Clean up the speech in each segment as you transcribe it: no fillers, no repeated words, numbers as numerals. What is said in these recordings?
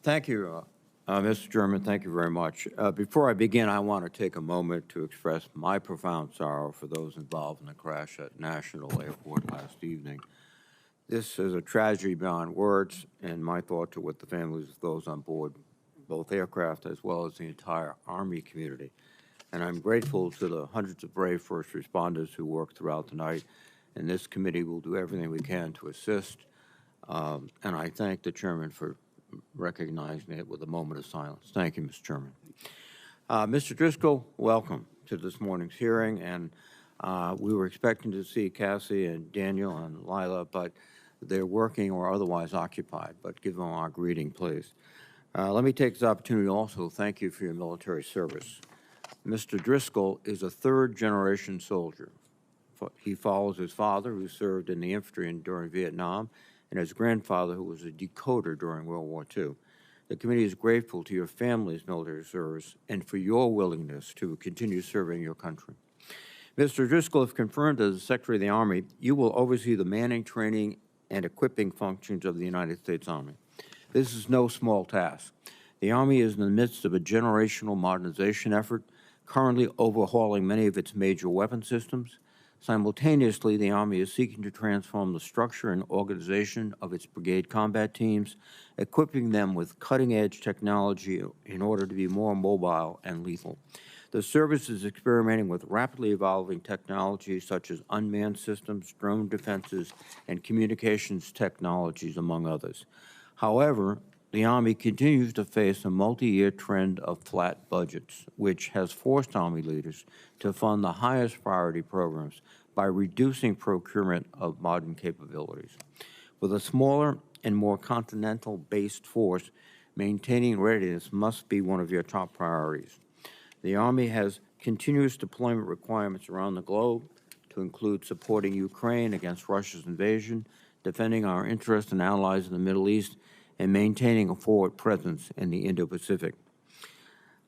Thank you, Mr. Chairman. Thank you very much. Before I begin, I want to take a moment to express my profound sorrow for those involved in the crash at National Airport last evening. This is a tragedy beyond words, and my thoughts are with the families of those on board both aircraft as well as the entire Army community. And I'm grateful to the hundreds of brave first responders who worked throughout the night, and this committee will do everything we can to assist. And I thank the chairman for recognizing it with a moment of silence. Thank you, Mr. Chairman. Mr. Driscoll, welcome to this morning's hearing, and we were expecting to see Cassie and Daniel and Lila, but they're working or otherwise occupied, but give them our greeting, please. Let me take this opportunity to also thank you for your military service. Mr. Driscoll is a third-generation soldier. He follows his father, who served in the infantry during Vietnam, and his grandfather, who was a decoder during World War II. The committee is grateful to your family's military service and for your willingness to continue serving your country. Mr. Driscoll, if confirmed as the Secretary of the Army, you will oversee the manning, training, and equipping functions of the United States Army. This is no small task. The Army is in the midst of a generational modernization effort, currently overhauling many of its major weapon systems. Simultaneously, the Army is seeking to transform the structure and organization of its brigade combat teams, equipping them with cutting-edge technology in order to be more mobile and lethal. The service is experimenting with rapidly evolving technologies such as unmanned systems, drone defenses, and communications technologies, among others. However, the Army continues to face a multi-year trend of flat budgets, which has forced Army leaders to fund the highest priority programs by reducing procurement of modern capabilities. With a smaller and more continental-based force, maintaining readiness must be one of your top priorities. The Army has continuous deployment requirements around the globe to include supporting Ukraine against Russia's invasion, defending our interests and allies in the Middle East, and maintaining a forward presence in the Indo-Pacific.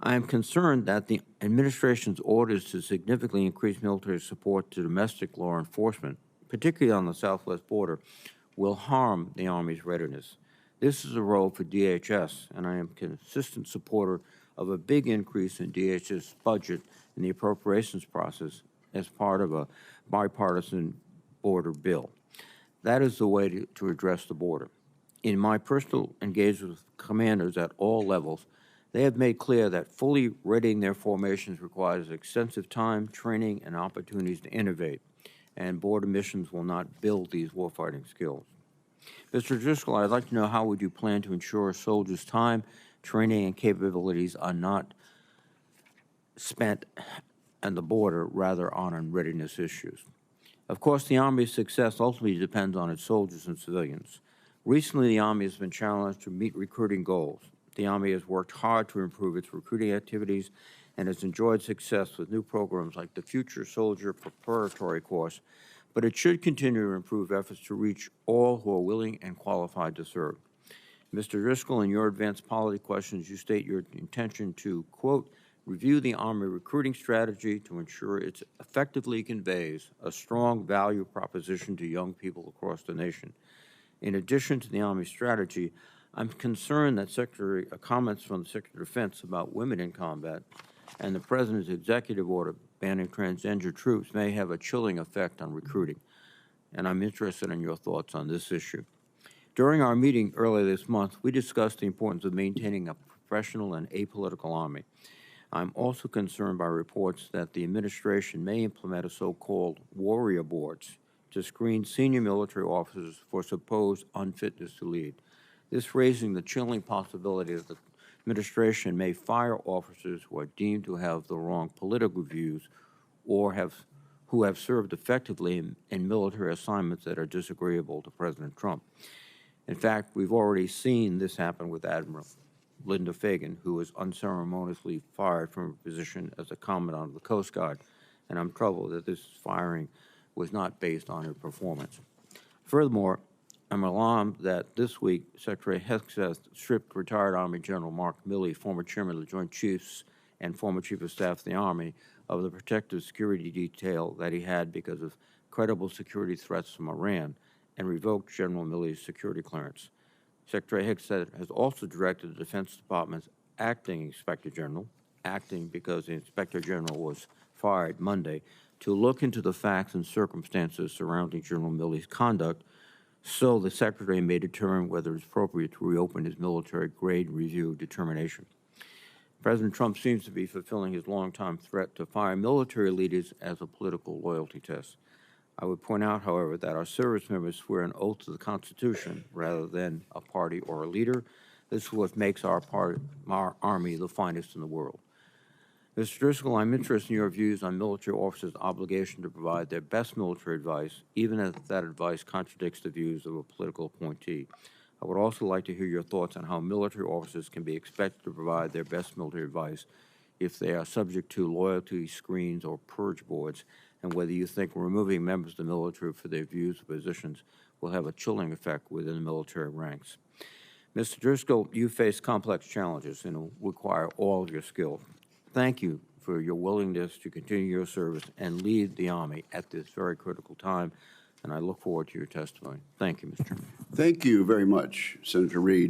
I am concerned that the administration's orders to significantly increase military support to domestic law enforcement, particularly on the southwest border, will harm the Army's readiness. This is a role for DHS, and I am a consistent supporter of a big increase in DHS budget in the appropriations process as part of a bipartisan border bill. That is the way to address the border. In my personal engagement with commanders at all levels, they have made clear that fully readying their formations requires extensive time, training, and opportunities to innovate, and border missions will not build these warfighting skills. Mr. Driscoll, I'd like to know how would you plan to ensure soldiers' time, training, and capabilities are not spent on the border, rather on readiness issues. Of course, the Army's success ultimately depends on its soldiers and civilians. Recently, the Army has been challenged to meet recruiting goals. The Army has worked hard to improve its recruiting activities and has enjoyed success with new programs like the Future Soldier Preparatory Course, but it should continue to improve efforts to reach all who are willing and qualified to serve. Mr. Driscoll, in your advanced policy questions, you state your intention to, quote, review the Army recruiting strategy to ensure it effectively conveys a strong value proposition to young people across the nation. In addition to the Army strategy, I'm concerned that comments from the Secretary of Defense about women in combat and the President's executive order banning transgender troops may have a chilling effect on recruiting, and I'm interested in your thoughts on this issue. During our meeting earlier this month, we discussed the importance of maintaining a professional and apolitical Army. I'm also concerned by reports that the administration may implement a so-called warrior boards to screen senior military officers for supposed unfitness to lead. This raising the chilling possibility that the administration may fire officers who are deemed to have the wrong political views or who have served effectively in military assignments that are disagreeable to President Trump. In fact, we've already seen this happen with Admiral Linda Fagan, who was unceremoniously fired from her position as a commandant of the Coast Guard, and I'm troubled that this firing was not based on her performance. Furthermore, I'm alarmed that this week Secretary Hegseth stripped retired Army General Mark Milley, former chairman of the Joint Chiefs and former Chief of Staff of the Army, of the protective security detail that he had because of credible security threats from Iran, and revoked General Milley's security clearance. Secretary Hicks has also directed the Defense Department's acting Inspector General, acting because the Inspector General was fired Monday, to look into the facts and circumstances surrounding General Milley's conduct so the Secretary may determine whether it's appropriate to reopen his military grade review determination. President Trump seems to be fulfilling his longtime threat to fire military leaders as a political loyalty test. I would point out, however, that our service members swear an oath to the Constitution rather than a party or a leader. This is what makes our Army the finest in the world. Mr. Driscoll, I'm interested in your views on military officers' obligation to provide their best military advice, even if that advice contradicts the views of a political appointee. I would also like to hear your thoughts on how military officers can be expected to provide their best military advice if they are subject to loyalty screens or purge boards, and whether you think removing members of the military for their views or positions will have a chilling effect within the military ranks. Mr. Driscoll, you face complex challenges and require all of your skill. Thank you for your willingness to continue your service and lead the Army at this very critical time, and I look forward to your testimony. Thank you, Mr. Chairman. Thank you very much, Senator Reed.